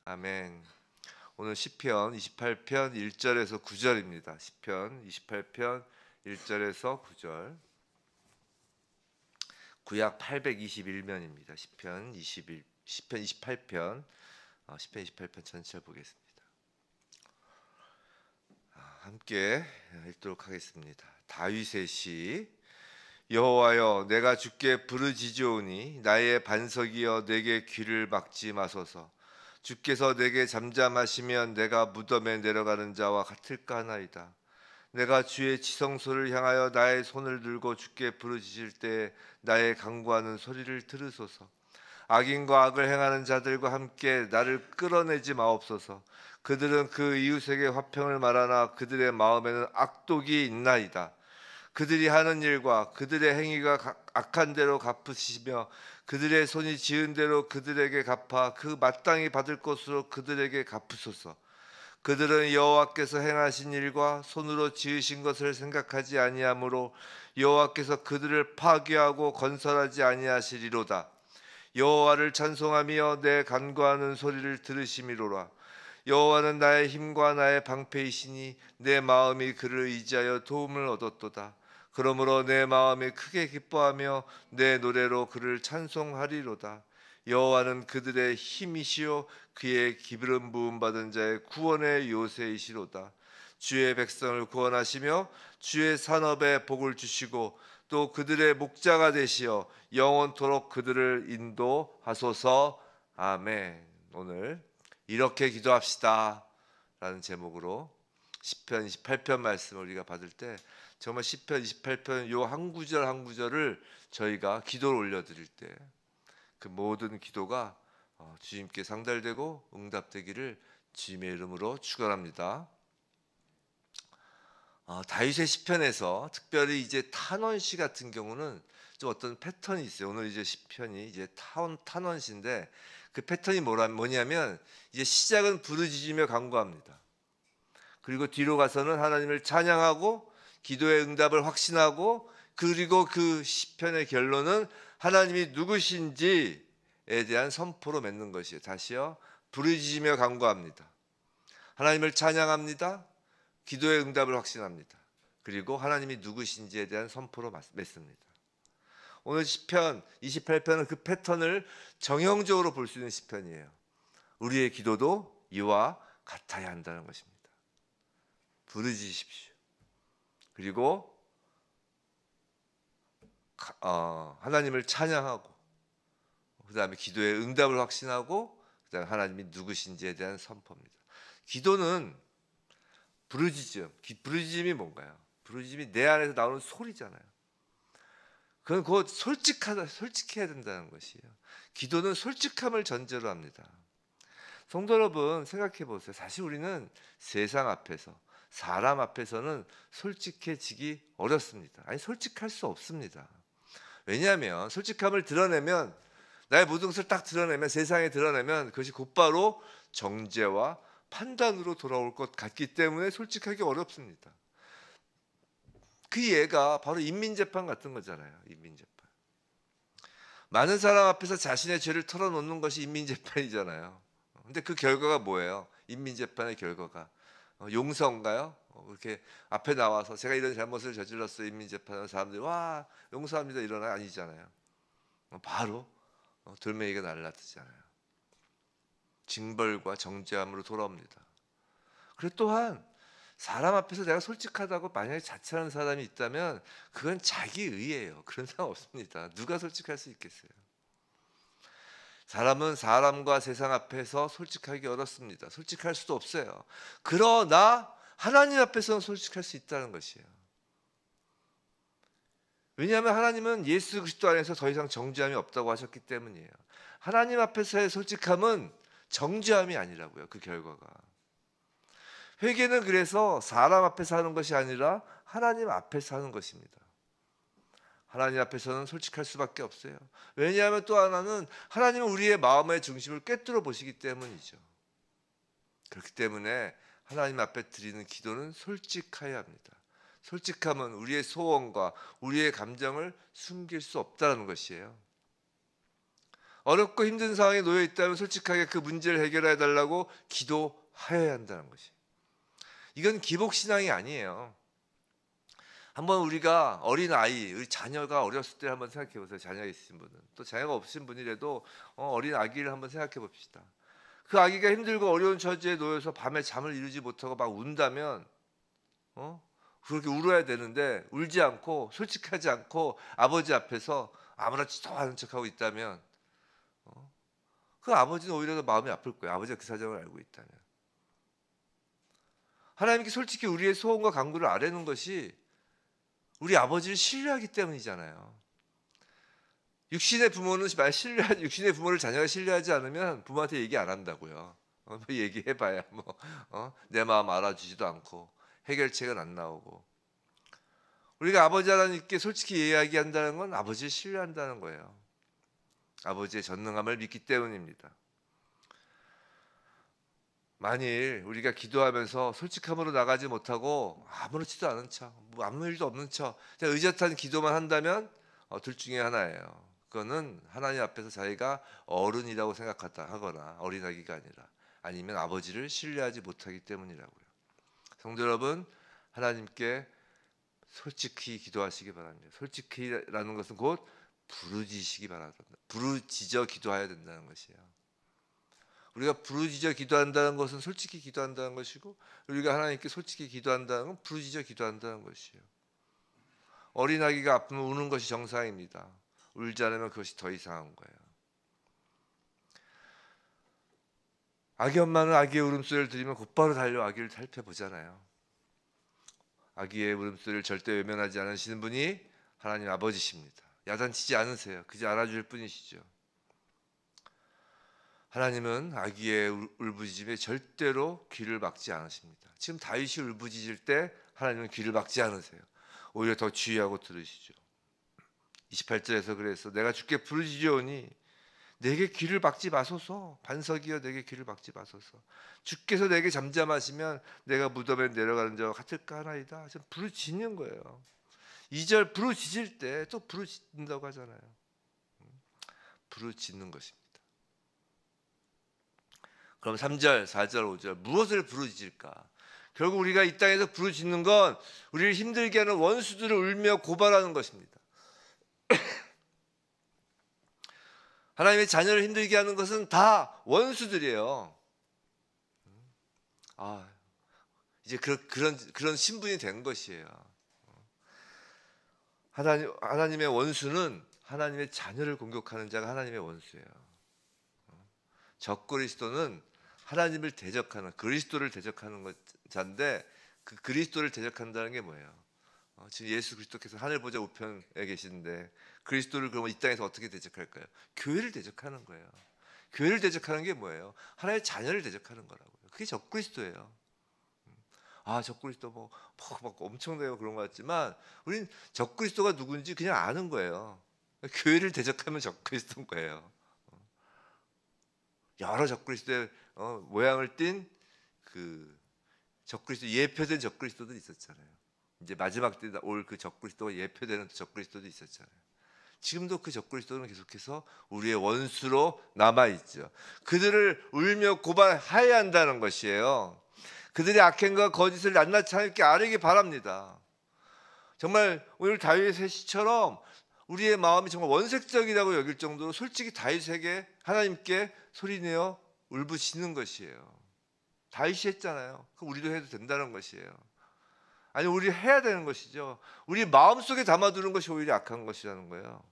아멘. 오늘 시편 28편 1절에서 9절입니다. 시편 28편 1절에서 9절. 구약 821면입니다. 시편 28편 시편 28편 전체 보겠습니다. 함께 읽도록 하겠습니다. 다윗의 시. 여호와여, 내가 주께 부르짖으오니 나의 반석이여 내게 귀를 막지 마소서. 주께서 내게 잠잠하시면 내가 무덤에 내려가는 자와 같을까 하나이다. 내가 주의 지성소를 향하여 나의 손을 들고 주께 부르짖을 때 나의 간구하는 소리를 들으소서. 악인과 악을 행하는 자들과 함께 나를 끌어내지 마옵소서. 그들은 그 이웃에게 화평을 말하나 그들의 마음에는 악독이 있나이다. 그들이 하는 일과 그들의 행위가 악한 대로 갚으시며 그들의 손이 지은 대로 그들에게 갚아 그 마땅히 받을 것으로 그들에게 갚으소서. 그들은 여호와께서 행하신 일과 손으로 지으신 것을 생각하지 아니하므로 여호와께서 그들을 파괴하고 건설하지 아니하시리로다. 여호와를 찬송하며 내 간구하는 소리를 들으심이로라. 여호와는 나의 힘과 나의 방패이시니 내 마음이 그를 의지하여 도움을 얻었도다. 그러므로 내 마음이 크게 기뻐하며 내 노래로 그를 찬송하리로다. 여호와는 그들의 힘이시요 그의 기름 부음 받은 자의 구원의 요새이시로다. 주의 백성을 구원하시며 주의 산업에 복을 주시고 또 그들의 목자가 되시어 영원토록 그들을 인도하소서. 아멘. 오늘 이렇게 기도합시다 라는 제목으로 시편 28편 말씀을 우리가 받을 때 정말 시편 28편 요 한 구절 한 구절을 저희가 기도를 올려드릴 때 그 모든 기도가 주님께 상달되고 응답되기를 주님의 이름으로 축원합니다. 다윗의 시편에서 특별히 이제 탄원시 같은 경우는 좀 어떤 패턴이 있어요. 오늘 이제 시편이 이제 탄원시인데 그 패턴이 뭐냐면 이제 시작은 부르짖으며 간구합니다. 그리고 뒤로 가서는 하나님을 찬양하고 기도의 응답을 확신하고 그리고 그 시편의 결론은 하나님이 누구신지에 대한 선포로 맺는 것이에요. 다시요. 부르짖으며 간구합니다. 하나님을 찬양합니다. 기도의 응답을 확신합니다. 그리고 하나님이 누구신지에 대한 선포로 맺습니다. 오늘 시편 28편은 그 패턴을 정형적으로 볼 수 있는 시편이에요. 우리의 기도도 이와 같아야 한다는 것입니다. 부르짖으십시오. 그리고 하나님을 찬양하고 그 다음에 기도의 응답을 확신하고 그 다음에 하나님이 누구신지에 대한 선포입니다. 기도는 부르짖음이 뭔가요? 부르짖음이 내 안에서 나오는 소리잖아요. 그건 곧 솔직해야 된다는 것이에요. 기도는 솔직함을 전제로 합니다. 성도 여러분 생각해 보세요. 사실 우리는 세상 앞에서 사람 앞에서는 솔직해지기 어렵습니다. 아니 솔직할 수 없습니다. 왜냐하면 솔직함을 드러내면 나의 모든 것을 딱 드러내면 세상에 드러내면 그것이 곧바로 정죄와 판단으로 돌아올 것 같기 때문에 솔직하기 어렵습니다. 그 예가 바로 인민재판 같은 거잖아요. 인민재판. 많은 사람 앞에서 자신의 죄를 털어놓는 것이 인민재판이잖아요. 근데 그 결과가 뭐예요? 인민재판의 결과가 용서인가요? 그렇게 앞에 나와서 제가 이런 잘못을 저질렀어요. 인민재판은 사람들이 와 용서합니다 이러나 아니잖아요. 바로 돌멩이가 날라뜨잖아요. 징벌과 정죄함으로 돌아옵니다. 그리고 또한 사람 앞에서 내가 솔직하다고 만약에 자처하는 사람이 있다면 그건 자기 의예요. 그런 사람 없습니다. 누가 솔직할 수 있겠어요? 사람은 사람과 세상 앞에서 솔직하기 어렵습니다. 솔직할 수도 없어요. 그러나 하나님 앞에서는 솔직할 수 있다는 것이에요. 왜냐하면 하나님은 예수 그리스도 안에서 더 이상 정죄함이 없다고 하셨기 때문이에요. 하나님 앞에서의 솔직함은 정죄함이 아니라고요. 그 결과가. 회개는 그래서 사람 앞에서 하는 것이 아니라 하나님 앞에서 하는 것입니다. 하나님 앞에서는 솔직할 수밖에 없어요. 왜냐하면 또 하나는 하나님은 우리의 마음의 중심을 꿰뚫어 보시기 때문이죠. 그렇기 때문에 하나님 앞에 드리는 기도는 솔직해야 합니다. 솔직함은 우리의 소원과 우리의 감정을 숨길 수 없다는 것이에요. 어렵고 힘든 상황에 놓여 있다면 솔직하게 그 문제를 해결해 달라고 기도하여야 한다는 것이. 이건 기복신앙이 아니에요. 한번 우리가 어린 아이, 우리 자녀가 어렸을 때 한번 생각해 보세요. 자녀가 있으신 분은, 또 자녀가 없으신 분이라도 어린 아기를 한번 생각해 봅시다. 그 아기가 힘들고 어려운 처지에 놓여서 밤에 잠을 이루지 못하고 막 운다면 그렇게 울어야 되는데 울지 않고 솔직하지 않고 아버지 앞에서 아무렇지도 않은 척하고 있다면 그 아버지는 오히려 더 마음이 아플 거예요. 아버지가 그 사정을 알고 있다면. 하나님께 솔직히 우리의 소원과 간구를 아뢰는 것이 우리 아버지를 신뢰하기 때문이잖아요. 육신의 부모를 자녀가 신뢰하지 않으면 부모한테 얘기 안 한다고요. 뭐 얘기해봐야 내 마음 알아주지도 않고 해결책은 안 나오고. 우리가 아버지 하나님께 솔직히 이야기한다는 건 아버지를 신뢰한다는 거예요. 아버지의 전능함을 믿기 때문입니다. 만일 우리가 기도하면서 솔직함으로 나가지 못하고 아무렇지도 않은 척, 뭐 아무 일도 없는 척, 그냥 의젓한 기도만 한다면 둘 중에 하나예요. 그거는 하나님 앞에서 자기가 어른이라고 생각하거나 어린아기가 아니라, 아니면 아버지를 신뢰하지 못하기 때문이라고요. 성도 여러분, 하나님께 솔직히 기도하시기 바랍니다. 솔직히라는 것은 곧 부르짖으시기 바랍니다. 부르짖어 기도해야 된다는 것이에요. 우리가 부르짖어 기도한다는 것은 솔직히 기도한다는 것이고, 우리가 하나님께 솔직히 기도한다는 건 부르짖어 기도한다는 것이에요. 어린아기가 아프면 우는 것이 정상입니다. 울지 않으면 그것이 더 이상한 거예요. 아기 엄마는 아기의 울음소리를 들으면 곧바로 달려 아기를 살펴보잖아요. 아기의 울음소리를 절대 외면하지 않으시는 분이 하나님 아버지십니다. 야단치지 않으세요. 그저 알아줄 뿐이시죠. 하나님은 아기의 울부짖음에 절대로 귀를 막지 않으십니다. 지금 다윗이 울부짖을 때 하나님은 귀를 막지 않으세요. 오히려 더 주의하고 들으시죠. 28절에서 그래서 내가 주께 부르짖으오니 내게 귀를 막지 마소서. 반석이여 내게 귀를 막지 마소서. 주께서 내게 잠잠하시면 내가 무덤에 내려가는 자와 같을까 하나이다. 지금 부르짖는 거예요. 2절 부르짖을 때 또 부르짖는다고 하잖아요. 부르짖는 것입니다. 그럼 3절, 4절, 5절 무엇을 부르짖을까? 결국 우리가 이 땅에서 부르짖는 건 우리를 힘들게 하는 원수들을 울며 고발하는 것입니다. 하나님의 자녀를 힘들게 하는 것은 다 원수들이에요. 이제 그런 신분이 된 것이에요. 하나님의 원수는 하나님의 자녀를 공격하는 자가 하나님의 원수예요. 적그리스도는 하나님을 대적하는, 그리스도를 대적하는 자인데, 그 그리스도를 대적한다는 게 뭐예요? 지금 예수 그리스도께서 하늘 보좌 우편에 계시는데 그리스도를 그러면 이 땅에서 어떻게 대적할까요? 교회를 대적하는 거예요. 교회를 대적하는 게 뭐예요? 하나님의 자녀를 대적하는 거라고요. 그게 적그리스도예요. 적그리스도 막 엄청나게 그런 것 같지만 우린 적그리스도가 누군지 그냥 아는 거예요. 교회를 대적하면 적그리스도인 거예요. 여러 적그리스도의 모양을 띈 그 적그리스도, 예표된 적그리스도도 있었잖아요. 이제 마지막 때 올 그 적그리스도가 예표되는 적그리스도도 있었잖아요. 지금도 그 적그리스도는 계속해서 우리의 원수로 남아 있죠. 그들을 울며 고발해야 한다는 것이에요. 그들의 악행과 거짓을 낱낱이 하나님께 아뢰기 바랍니다. 정말 오늘 다윗의 시처럼 우리의 마음이 정말 원색적이라고 여길 정도로 솔직히 다윗에게 하나님께 소리내어 울부짖는 것이에요. 다윗이 했잖아요. 그럼 우리도 해도 된다는 것이에요. 아니, 우리 해야 되는 것이죠. 우리 마음속에 담아두는 것이 오히려 악한 것이라는 거예요.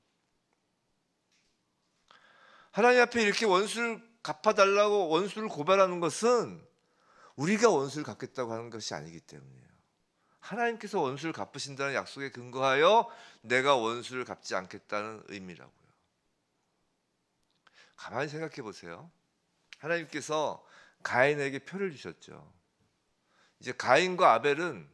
하나님 앞에 이렇게 원수를 갚아달라고 원수를 고발하는 것은 우리가 원수를 갚겠다고 하는 것이 아니기 때문이에요. 하나님께서 원수를 갚으신다는 약속에 근거하여 내가 원수를 갚지 않겠다는 의미라고요. 가만히 생각해 보세요. 하나님께서 가인에게 표를 주셨죠. 이제 가인과 아벨은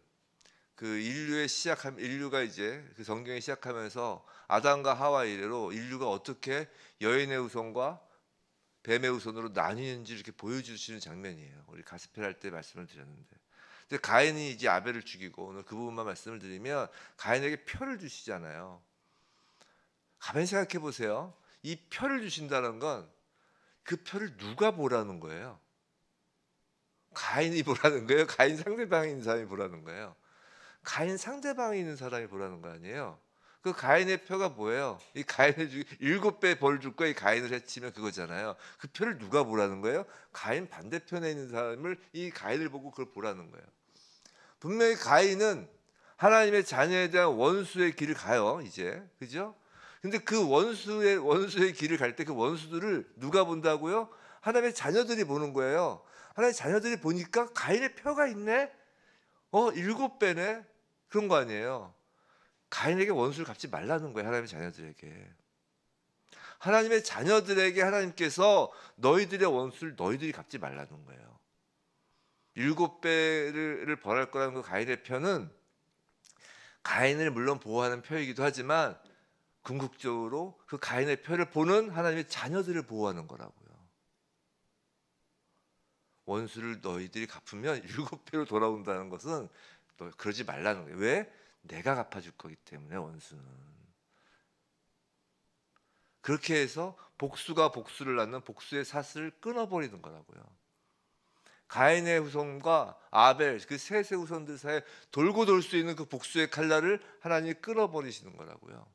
그 인류가 이제 그 성경이 시작하면서 아담과 하와 이래로 인류가 어떻게 여인의 후손과 뱀의 후손으로 나뉘는지 이렇게 보여주시는 장면이에요. 우리 가스펠 할 때 말씀을 드렸는데, 근데 가인이 이제 아벨을 죽이고, 오늘 그 부분만 말씀을 드리면 가인에게 표를 주시잖아요. 가만히 생각해 보세요. 이 표를 주신다는 건 그 표를 누가 보라는 거예요? 가인이 보라는 거예요? 가인 상대방에 있는 사람이 보라는 거예요? 가인 상대방에 있는 사람이 보라는 거 아니에요? 그 가인의 표가 뭐예요? 이 가인을 7배 벌 줄 거야. 이 가인을 해치면 그거잖아요. 그 표를 누가 보라는 거예요? 가인 반대편에 있는 사람을, 이 가인을 보고 그걸 보라는 거예요. 분명히 가인은 하나님의 자녀에 대한 원수의 길을 가요, 이제. 그죠? 근데 그 원수의 길을 갈 때 그 원수들을 누가 본다고요? 하나님의 자녀들이 보는 거예요. 하나님의 자녀들이 보니까 가인의 표가 있네? 7배네? 그런 거 아니에요. 가인에게 원수를 갚지 말라는 거예요, 하나님의 자녀들에게. 하나님의 자녀들에게 하나님께서 너희들의 원수를 너희들이 갚지 말라는 거예요. 7배를 벌할 거라는 그 가인의 표는 가인을 물론 보호하는 표이기도 하지만 궁극적으로 그 가인의 표를 보는 하나님의 자녀들을 보호하는 거라고요. 원수를 너희들이 갚으면 7배로 돌아온다는 것은 너 그러지 말라는 거예요. 왜? 내가 갚아줄 거기 때문에. 원수는 그렇게 해서 복수가 복수를 낳는 복수의 사슬을 끊어버리는 거라고요. 가인의 후손과 아벨, 그 셋의 후손들 사이에 돌고 돌 수 있는 그 복수의 칼날을 하나님이 끊어버리시는 거라고요.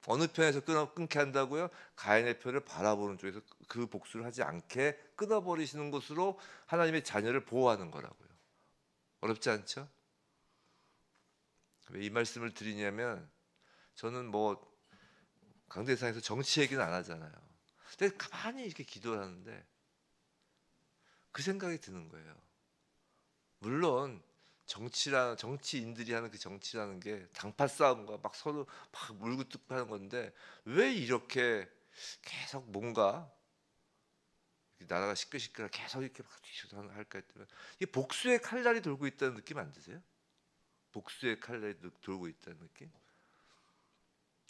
어느 편에서 끊게 한다고요? 가인의 편을 바라보는 쪽에서 그 복수를 하지 않게 끊어버리시는 것으로 하나님의 자녀를 보호하는 거라고요. 어렵지 않죠? 왜 이 말씀을 드리냐면, 저는 뭐 강대상에서 정치 얘기는 안 하잖아요. 근데 가만히 이렇게 기도를 하는데 그 생각이 드는 거예요. 물론 정치인들이 하는 그 정치라는 게 당파 싸움과 막 서로 막 물고 뜯고 하는 건데, 왜 이렇게 계속 뭔가 나라가 시끌시끌 계속 이렇게 막 할까 했더니, 이 복수의 칼날이 돌고 있다는 느낌 안 드세요? 복수의 칼날이 돌고 있다는 느낌?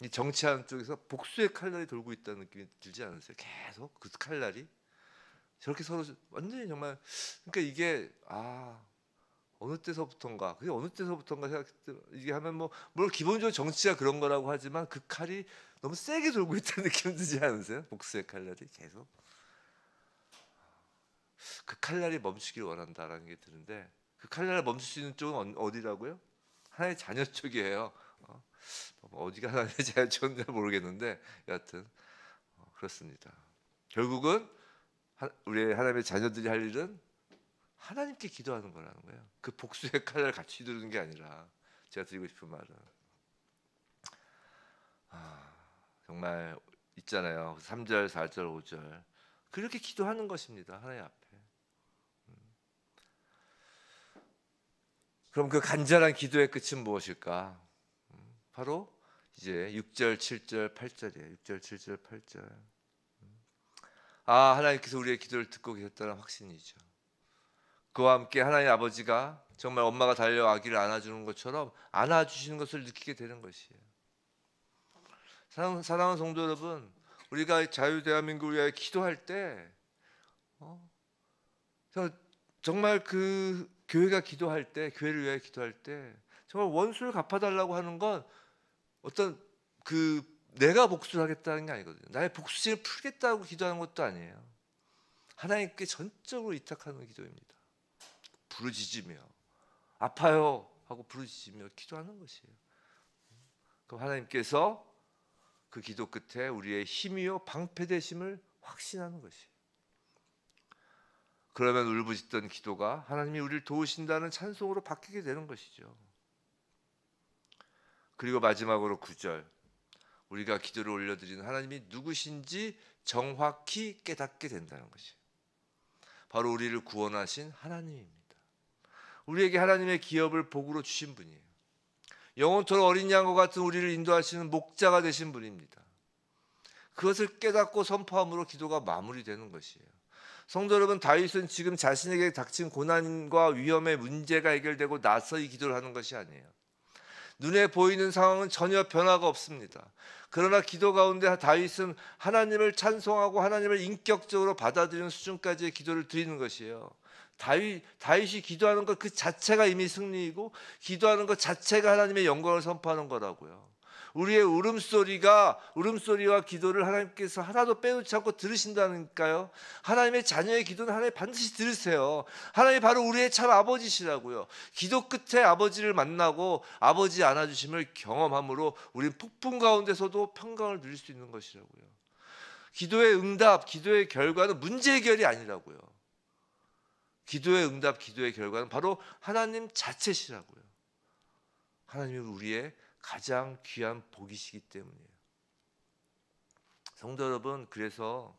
이 정치하는 쪽에서 복수의 칼날이 돌고 있다는 느낌이 들지 않으세요? 계속 그 칼날이 저렇게 서로 완전히 정말, 그러니까 이게 어느 때서부턴가, 그게 어느 때서부턴가 생각했을 때, 이게 하면 뭐 물론 기본적으로 정치가 그런 거라고 하지만 그 칼이 너무 세게 돌고 있다는 느낌 들지 않으세요? 복수의 칼날이 계속 그 칼날이 멈추길 원한다라는 게 드는데, 그 칼날을 멈출 수 있는 쪽은 어디라고요? 하나님의 자녀 쪽이에요. 어디가 하나님의 자녀 쪽인지 모르겠는데 여하튼 그렇습니다. 결국은 우리 하나님의 자녀들이 할 일은 하나님께 기도하는 거라는 거예요. 그 복수의 칼을 같이 두는 게 아니라. 제가 드리고 싶은 말은 정말 있잖아요. 3절, 4절, 5절 그렇게 기도하는 것입니다, 하나님 앞에. 그럼 그 간절한 기도의 끝은 무엇일까? 바로 이제 6절, 7절, 8절이에요. 6절, 7절, 8절. 하나님께서 우리의 기도를 듣고 계셨다는 확신이죠. 그와 함께 하나님 아버지가 정말 엄마가 달려 아기를 안아주는 것처럼 안아주시는 것을 느끼게 되는 것이에요. 사랑하는 성도 여러분, 우리가 자유대한민국을 위하여 기도할 때 정말 그 교회가 기도할 때, 교회를 위하여 기도할 때 정말 원수를 갚아달라고 하는 건 어떤 내가 복수를 하겠다는 게 아니거든요. 나의 복수심을 풀겠다고 기도하는 것도 아니에요. 하나님께 전적으로 위탁하는 기도입니다. 부르짖으며 아파요 하고 부르짖으며 기도하는 것이에요. 그럼 하나님께서 그 기도 끝에 우리의 힘이요 방패되심을 확신하는 것이에요. 그러면 울부짖던 기도가 하나님이 우리를 도우신다는 찬송으로 바뀌게 되는 것이죠. 그리고 마지막으로 9절, 우리가 기도를 올려드리는 하나님이 누구신지 정확히 깨닫게 된다는 것이에요. 바로 우리를 구원하신 하나님입니다. 우리에게 하나님의 기업을 복으로 주신 분이에요. 영혼토록 어린 양과 같은 우리를 인도하시는 목자가 되신 분입니다. 그것을 깨닫고 선포함으로 기도가 마무리되는 것이에요. 성도 여러분, 다윗은 지금 자신에게 닥친 고난과 위험의 문제가 해결되고 나서 이 기도를 하는 것이 아니에요. 눈에 보이는 상황은 전혀 변화가 없습니다. 그러나 기도 가운데 다윗은 하나님을 찬송하고 하나님을 인격적으로 받아들이는 수준까지의 기도를 드리는 것이에요. 다윗이 기도하는 것 그 자체가 이미 승리이고, 기도하는 것 자체가 하나님의 영광을 선포하는 거라고요. 우리의 울음소리와 기도를 하나님께서 하나도 빼놓지 않고 들으신다니까요. 하나님의 자녀의 기도는 하나님 반드시 들으세요. 하나님 바로 우리의 참 아버지시라고요. 기도 끝에 아버지를 만나고 아버지 안아주심을 경험함으로 우리는 폭풍 가운데서도 평강을 누릴 수 있는 것이라고요. 기도의 응답, 기도의 결과는 문제 해결이 아니라고요. 기도의 응답, 기도의 결과는 바로 하나님 자체시라고요. 하나님이 우리의 가장 귀한 복이시기 때문이에요. 성도 여러분, 그래서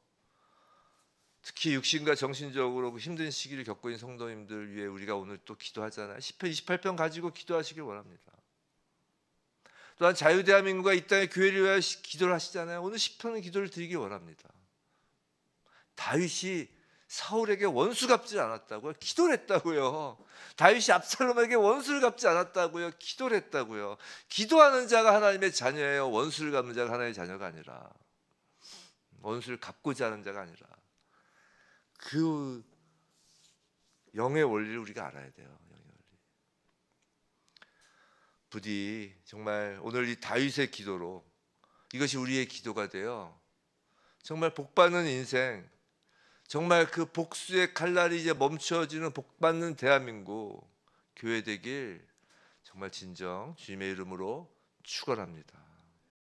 특히 육신과 정신적으로 힘든 시기를 겪고 있는 성도님들 위해 우리가 오늘 또 기도하잖아요. 시편 28편 가지고 기도하시길 원합니다. 또한 자유대한민국과 이 땅의 교회를 위하여 기도를 하시잖아요. 오늘 시편은 기도를 드리길 원합니다. 다윗이 사울에게 원수 갚지 않았다고요? 기도를 했다고요. 다윗이 압살롬에게 원수를 갚지 않았다고요? 기도를 했다고요. 기도하는 자가 하나님의 자녀예요. 원수를 갚는 자가 하나님의 자녀가 아니라, 원수를 갚고자 하는 자가 아니라, 그 영의 원리를 우리가 알아야 돼요. 영의 원리. 부디 정말 오늘 이 다윗의 기도로 이것이 우리의 기도가 돼요. 정말 복받는 인생, 정말 그 복수의 칼날이 이제 멈춰지는 복받는 대한민국 교회 되길 정말 진정 주님의 이름으로 축원합니다.